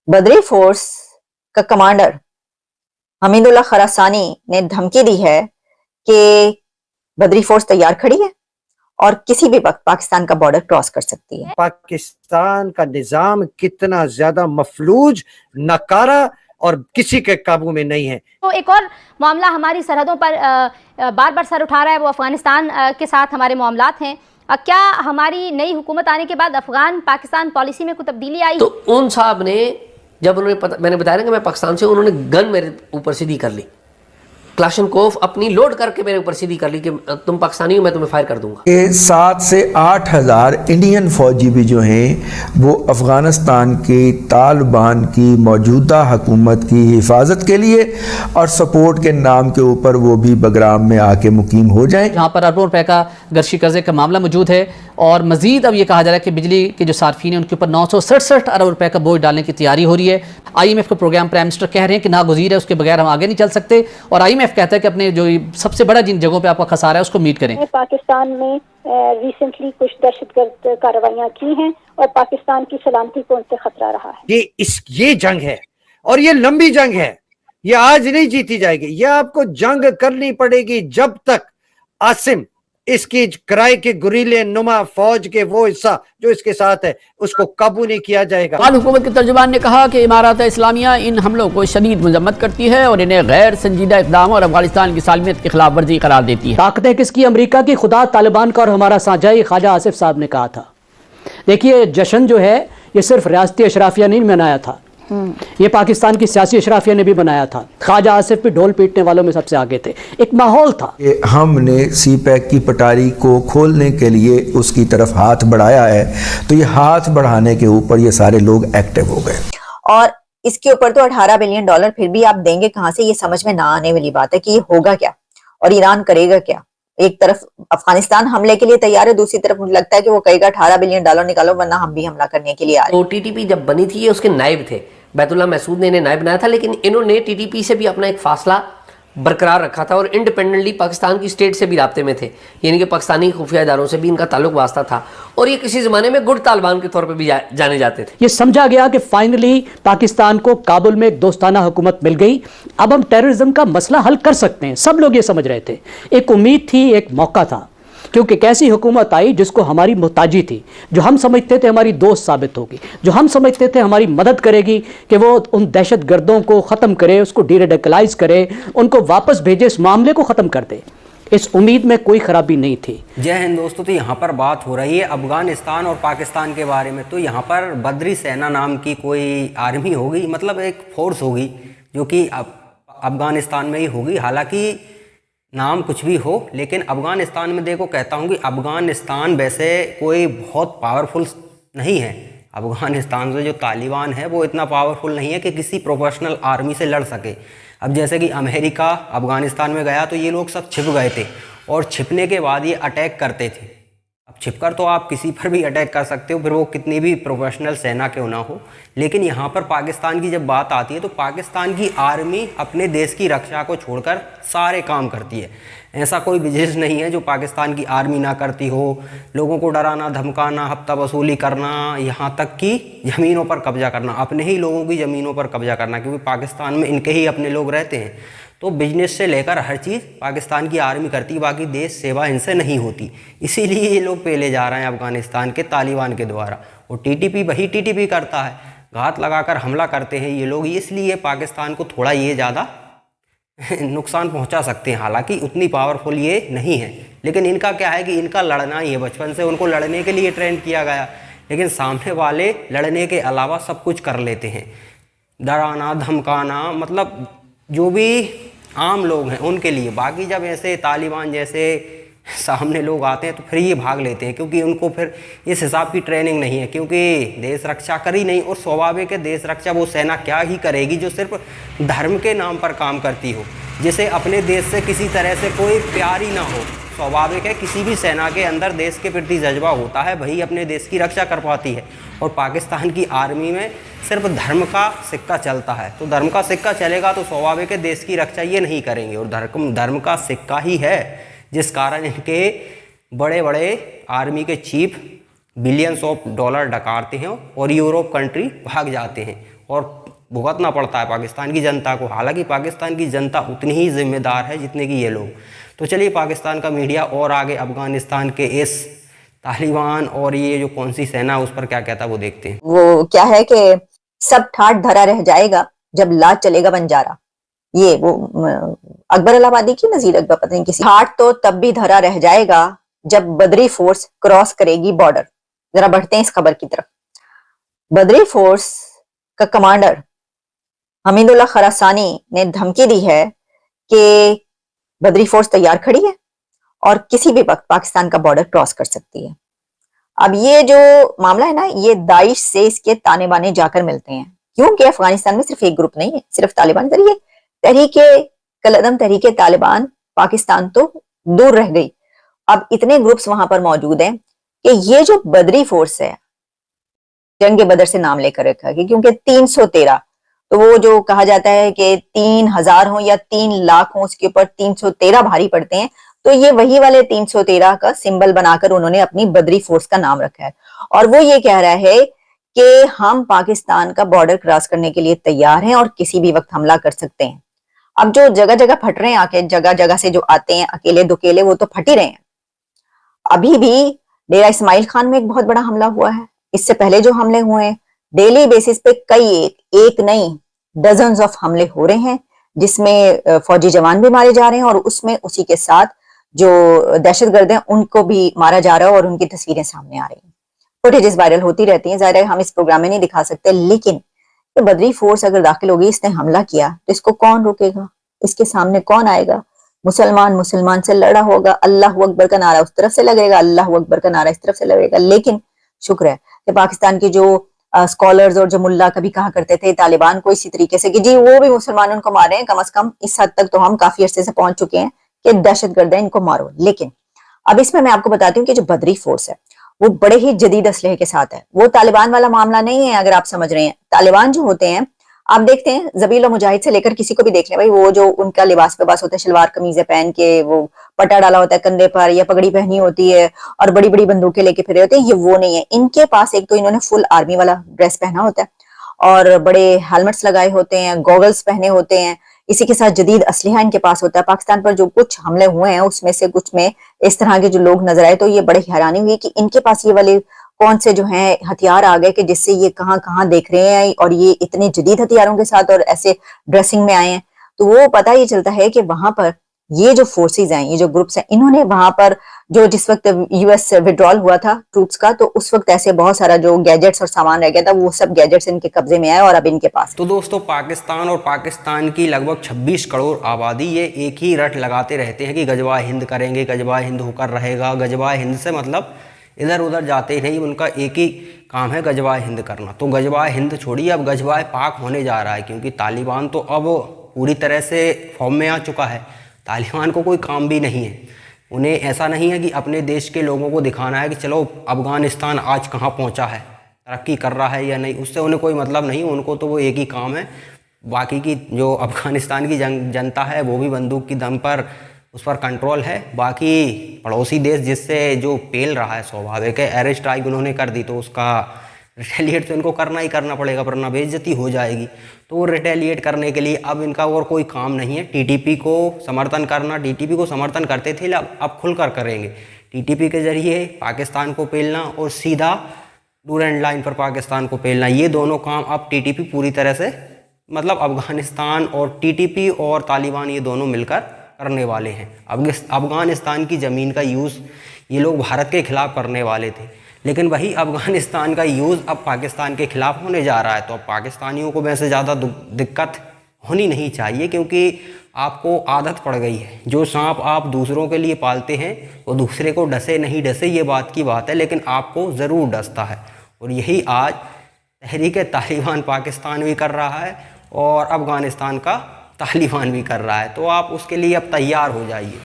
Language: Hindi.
बदरी फोर्स का कमांडर हमीदुल्लाह खरासानी ने धमकी दी है कि बदरी फोर्स तैयार खड़ी है और किसी भी वक्त पाकिस्तान का बॉर्डर क्रॉस कर सकती है। पाकिस्तान का निजाम कितना ज्यादा मफलूज, नकारा और किसी के काबू में नहीं है। तो एक और मामला हमारी सरहदों पर बार बार सर उठा रहा है, वो अफगानिस्तान के साथ हमारे मामलात हैं। क्या हमारी नई हुकूमत आने के बाद अफगान पाकिस्तान पॉलिसी में कोई तब्दीली आई? तो उन साहब ने जब मैंने बताया ना कि मैं पाकिस्तान से, उन्होंने गन मेरे ऊपर सीधी कर ली, क्लाशनकोफ अपनी लोड करके मेरे ऊपर सीधी कर ली कि तुम पाकिस्तानी हो, मैं तुम्हें फायर कर दूंगा। 7 से 8 हज़ार इंडियन फौजी भी जो हैं वो अफ़गानिस्तान की तालिबान की मौजूदा हुकूमत की हिफाजत के लिए और सपोर्ट के नाम के ऊपर वो भी बगराम में आके मुकीम हो जाएं। जहाँ पर अरबों रुपए का गर्शी कर्जे का मामला मौजूद है और मजीद अब ये कहा जा रहा है कि बिजली के जो सार्फिन हैं उनके ऊपर 967 अरब रुपए का बोझ डालने की तैयारी हो रही है। IMF का प्रोग्राम प्राइम मिनिस्टर कह रहे हैं कि नागुज़ीर है, उसके बगैर हम आगे नहीं चल सकते। और IMF कहता है कि अपने जो सबसे बड़ा जिन जगहों पे आपका खसारा है उसको मीट करें। पाकिस्तान में रिसेंटली कुछ दहशतगर्द कार्रवाइयां की हैं और पाकिस्तान की सलामती को उनसे खतरा रहा है। ये जंग है और ये लंबी जंग है, ये आज नहीं जीती जाएगी। ये आपको जंग करनी पड़ेगी जब तक आसिम इसकी किराए के गुरीले नुमा फौज के वो हिस्सा जो इसके साथ है उसको काबू नहीं किया जाएगा। अफगान हुकूमत के तर्जुमान ने कहा कि इमारत इस्लामिया इन हमलों को शदीद मजम्मत करती है और इन्हें गैर संजीदा इक़दाम और अफगानिस्तान की सालमियत की खिलाफ वर्जी करार देती है। ताकतें किसकी? अमरीका की खुदा तालिबान का और हमारा साझा, ख्वाजा आसिफ साहब ने कहा था। देखिए, जश्न जो है ये सिर्फ रियासती अशराफिया नहीं मनाया था, ये पाकिस्तान की सियासी अशराफिया ने भी बनाया था। ख्वाजा आसिफ भी ढोल पीटने वालों में सबसे आगे थे। एक माहौल था। हमने CPEC की पटारी को खोलने के लिए उसकी तरफ हाथ बढ़ाया है, तो ये हाथ बढ़ाने के ऊपर ये सारे लोग एक्टिव हो गए। और इसके ऊपर तो $18 बिलियन फिर भी आप देंगे कहां से? ये समझ में ना आने वाली बात है कि ये होगा क्या और ईरान करेगा क्या। एक तरफ अफगानिस्तान हमले के लिए तैयार है, दूसरी तरफ मुझे लगता है कि वो कहेगा $18 बिलियन निकालो वरना हम भी हमला करने के लिए आ रहे हैं। तो TTP जब बनी थी, ये उसके नायब थे, बैतुल्लाह महसूद ने इन्हें नायब बनाया था, लेकिन इन्होंने TTP से भी अपना एक फासला बरकरार रखा था और इंडिपेंडेंटली पाकिस्तान की स्टेट से भी राब्ते में थे, यानी कि पाकिस्तानी खुफिया इदारों से भी इनका ताल्लुक वास्ता था और ये किसी ज़माने में गुड तालिबान के तौर पे भी जाने जाते थे। ये समझा गया कि फाइनली पाकिस्तान को काबुल में एक दोस्ताना हुकूमत मिल गई, अब हम टेररिज्म का मसला हल कर सकते हैं। सब लोग ये समझ रहे थे, एक उम्मीद थी, एक मौका था, क्योंकि एक ऐसी हुकूमत आई जिसको हमारी मोहताजी थी, जो हम समझते थे हमारी दोस्त साबित होगी, जो हम समझते थे हमारी मदद करेगी कि वो उन दहशत गर्दों को ख़त्म करे, उसको डीरेडिकलाइज करे, उनको वापस भेजे, इस मामले को ख़त्म कर दे। इस उम्मीद में कोई खराबी नहीं थी। जय हिंद दोस्तों। तो यहाँ पर बात हो रही है अफगानिस्तान और पाकिस्तान के बारे में। तो यहाँ पर बदरी सेना नाम की कोई आर्मी होगी, मतलब एक फोर्स होगी जो कि अफगानिस्तान में ही होगी। हालांकि नाम कुछ भी हो, लेकिन अफगानिस्तान में देखो, कहता हूँ कि अफगानिस्तान वैसे कोई बहुत पावरफुल नहीं है। अफगानिस्तान से जो तालिबान है वो इतना पावरफुल नहीं है कि किसी प्रोफेशनल आर्मी से लड़ सके। अब जैसे कि अमेरिका अफगानिस्तान में गया तो ये लोग सब छिप गए थे और छिपने के बाद ये अटैक करते थे। अब छिपकर तो आप किसी पर भी अटैक कर सकते हो, फिर वो कितनी भी प्रोफेशनल सेना क्यों ना हो। लेकिन यहाँ पर पाकिस्तान की जब बात आती है तो पाकिस्तान की आर्मी अपने देश की रक्षा को छोड़कर सारे काम करती है। ऐसा कोई बिजनेस नहीं है जो पाकिस्तान की आर्मी ना करती हो। लोगों को डराना, धमकाना, हफ्ता वसूली करना, यहाँ तक कि ज़मीनों पर कब्जा करना, अपने ही लोगों की ज़मीनों पर कब्जा करना, क्योंकि पाकिस्तान में इनके ही अपने लोग रहते हैं। तो बिजनेस से लेकर हर चीज़ पाकिस्तान की आर्मी करती है, बाकी देश सेवा इनसे नहीं होती। इसीलिए ये लोग पेले जा रहे हैं अफगानिस्तान के तालिबान के द्वारा। और TTP वही TTP करता है, घात लगाकर हमला करते हैं ये लोग, इसलिए पाकिस्तान को थोड़ा ये ज़्यादा नुकसान पहुंचा सकते हैं। हालांकि उतनी पावरफुल ये नहीं है, लेकिन इनका क्या है कि इनका लड़ना ही है। बचपन से उनको लड़ने के लिए ट्रेन किया गया, लेकिन सामने वाले लड़ने के अलावा सब कुछ कर लेते हैं, डराना, धमकाना, मतलब जो भी आम लोग हैं उनके लिए। बाकी जब ऐसे तालिबान जैसे सामने लोग आते हैं तो फिर ये भाग लेते हैं, क्योंकि उनको फिर इस हिसाब की ट्रेनिंग नहीं है, क्योंकि देश रक्षा करी नहीं। और स्वाभाविक है, देश रक्षा वो सेना क्या ही करेगी जो सिर्फ धर्म के नाम पर काम करती हो, जिसे अपने देश से किसी तरह से कोई प्यार ही ना हो। स्वाभाविक है, किसी भी सेना के अंदर देश के प्रति जज्बा होता है, वही अपने देश की रक्षा कर पाती है। और पाकिस्तान की आर्मी में सिर्फ धर्म का सिक्का चलता है, तो धर्म का सिक्का चलेगा तो स्वाभाविक है देश की रक्षा ये नहीं करेंगे। और धर्म का सिक्का ही है जिस कारण इनके बड़े बड़े आर्मी के चीफ बिलियंस ऑफ डॉलर डकारते हैं और यूरोप कंट्री भाग जाते हैं। और भुगतना पड़ता है पाकिस्तान की जनता को। हालांकि पाकिस्तान की जनता उतनी ही जिम्मेदार है जितने कि ये लोग। तो चलिए पाकिस्तान का मीडिया और आगे अफगानिस्तान के इस तालिबान और ये जो कौन सी सेना है उस पर क्या कहता है वो देखते हैं। वो क्या है कि सब ठाठ धरा रह जाएगा जब लाज चलेगा बंजारा। ये वो अकबर इलाहाबादी की नजीर अकबर पता नहीं किसी। ठाठ तो तब भी धरा रह जाएगा जब बदरी फोर्स क्रॉस करेगी बॉर्डर। जरा बढ़ते हैं इस खबर की तरफ। बदरी फोर्स का कमांडर हमीदुल्लाह खरासानी ने धमकी दी है कि बदरी फोर्स तैयार खड़ी है और किसी भी वक्त पाकिस्तान का बॉर्डर क्रॉस कर सकती है। अब ये जो मामला है ना, ये दाइश से इसके ताने बाने जाकर मिलते हैं, क्योंकि अफगानिस्तान में सिर्फ एक ग्रुप नहीं है, सिर्फ तालिबान। ये तहरीके कलअदम, तहरीके तालिबान पाकिस्तान तो दूर रह गई। अब इतने ग्रुप्स वहां पर मौजूद हैं कि ये जो बदरी फोर्स है, जंग बदर से नाम लेकर रखा है क्योंकि 313, तो वो जो कहा जाता है कि 3000 हो या 3 लाख हो, उसके ऊपर 313 भारी पड़ते हैं। तो ये वही वाले 313 का सिंबल बनाकर उन्होंने अपनी बदरी फोर्स का नाम रखा है। और वो ये कह रहा है कि हम पाकिस्तान का बॉर्डर क्रॉस करने के लिए तैयार हैं और किसी भी वक्त हमला कर सकते हैं। अब जो जगह जगह फट रहे हैं, आके जगह जगह से जो आते हैं अकेले दुकेले, वो तो फट ही रहे हैं। अभी भी डेरा इस्माइल खान में एक बहुत बड़ा हमला हुआ है। इससे पहले जो हमले हुए हैं, डेली बेसिस पे कई एक नहीं डजन्स ऑफ हमले हो रहे हैं, जिसमें फौजी जवान भी मारे जा रहे हैं और उसमें उसी के साथ जो दहशतगर्द हैं उनको भी मारा जा रहा है और उनकी तस्वीरें सामने आ रही हैं। फुटेजेस वायरल होती रहती हैं, ज़ाहिर है हम इस प्रोग्राम में नहीं दिखा सकते, लेकिन ये बदरी फोर्स अगर दाखिल होगी, इसने हमला किया तो इसको कौन रोकेगा? इसके सामने कौन आएगा? मुसलमान से लड़ा होगा, अल्लाह अकबर का नारा उस तरफ से लगेगा, अल्लाह अकबर का नारा इस तरफ से लगेगा। लेकिन शुक्र है कि पाकिस्तान की जो स्कॉलर्स और जो मुल्ला कभी कहा करते थे तालिबान को इसी तरीके से कि जी वो भी मुसलमानों को मारे हैं, कम अज कम इस हद तक तो हम काफी अरसे से पहुंच चुके हैं कि दहशतगर्द है, इनको मारो। लेकिन अब इसमें मैं आपको बताती हूँ कि जो बदरी फोर्स है वो बड़े ही जदीद असलहे के साथ है। वो तालिबान वाला मामला नहीं है, अगर आप समझ रहे हैं। तालिबान जो होते हैं, आप देखते हैं जबील और मुजाहिद से लेकर किसी को भी देख लें भाई, वो जो उनका लिबास होता है, शलवार कमीजें पहन के, वो पट्टा डाला होता है कंधे पर या पगड़ी पहनी होती है और बड़ी बड़ी बंदूकें लेके फिरे होते हैं, ये वो नहीं है। इनके पास एक तो इन्होंने फुल आर्मी वाला ड्रेस पहना होता है और बड़े हेलमेट्स लगाए होते हैं, गॉगल्स पहने होते हैं, इसी के साथ जदीद असलहा इनके पास होता है। पाकिस्तान पर जो कुछ हमले हुए हैं उसमें से कुछ में इस तरह के जो लोग नजर आए तो ये बड़े हैरानी हुई कि इनके पास ये वाले कौन से जो हैं हथियार आ गए कि जिससे ये कहाँ कहाँ देख रहे हैं और ये इतने जदीद हथियारों के साथ और ऐसे ड्रेसिंग में आए हैं। तो वो पता ये चलता है कि वहां पर ये जो फोर्सेज हैं, ये जो ग्रुप्स हैं, इन्होंने वहां पर जो जिस वक्त यूएस विड्रॉल हुआ था ट्रूप्स का, तो उस वक्त ऐसे बहुत सारा जो गैजेट्स और सामान रह गया था, वो सब गैजेट्स इनके कब्जे में आए और अब इनके पास। तो दोस्तों, पाकिस्तान और पाकिस्तान की लगभग 26 करोड़ आबादी ये एक ही रट लगाते रहते हैं कि गजवा हिंद करेंगे, गजवा हिंद होकर रहेगा। गजवा हिंद से मतलब इधर उधर जाते ही नहीं, उनका एक ही काम है गजवा हिंद करना। तो गजवा हिंद छोड़िए, अब गजवा पाक होने जा रहा है, क्योंकि तालिबान तो अब पूरी तरह से फॉर्म में आ चुका है। तालिबान को कोई काम भी नहीं है, उन्हें ऐसा नहीं है कि अपने देश के लोगों को दिखाना है कि चलो अफगानिस्तान आज कहाँ पहुँचा है, तरक्की कर रहा है या नहीं, उससे उन्हें कोई मतलब नहीं। उनको तो वो एक ही काम है, बाकी की जो अफगानिस्तान की जनता है वो भी बंदूक की दम पर उस पर कंट्रोल है। बाकी पड़ोसी देश जिससे जो पेल रहा है, स्वाभाविक है, एयर स्ट्राइक उन्होंने कर दी तो उसका रिटेलिएट तो इनको करना ही करना पड़ेगा, वरना बेइज्जती हो जाएगी। तो वो रिटेलिएट करने के लिए अब इनका और कोई काम नहीं है। टीटीपी को समर्थन करना, टीटीपी को समर्थन करते थे, अब खुलकर करेंगे। टीटीपी के जरिए पाकिस्तान को पेलना और सीधा डूरेंट लाइन पर पाकिस्तान को पेलना, ये दोनों काम अब टीटीपी पूरी तरह से, मतलब अफगानिस्तान और टीटीपी और तालिबान ये दोनों मिलकर करने वाले हैं। अफगानिस्तान की ज़मीन का यूज़ ये लोग भारत के खिलाफ करने वाले थे, लेकिन वही अफगानिस्तान का यूज़ अब पाकिस्तान के खिलाफ होने जा रहा है। तो अब पाकिस्तानियों को वैसे ज़्यादा दिक्कत होनी नहीं चाहिए, क्योंकि आपको आदत पड़ गई है। जो सांप आप दूसरों के लिए पालते हैं वो दूसरे को डसे नहीं डसे, ये बात की बात है, लेकिन आपको ज़रूर डसता है। और यही आज तहरीक तालिबान पाकिस्तान भी कर रहा है और अफगानिस्तान का तालिबान भी कर रहा है। तो आप उसके लिए अब तैयार हो जाइए।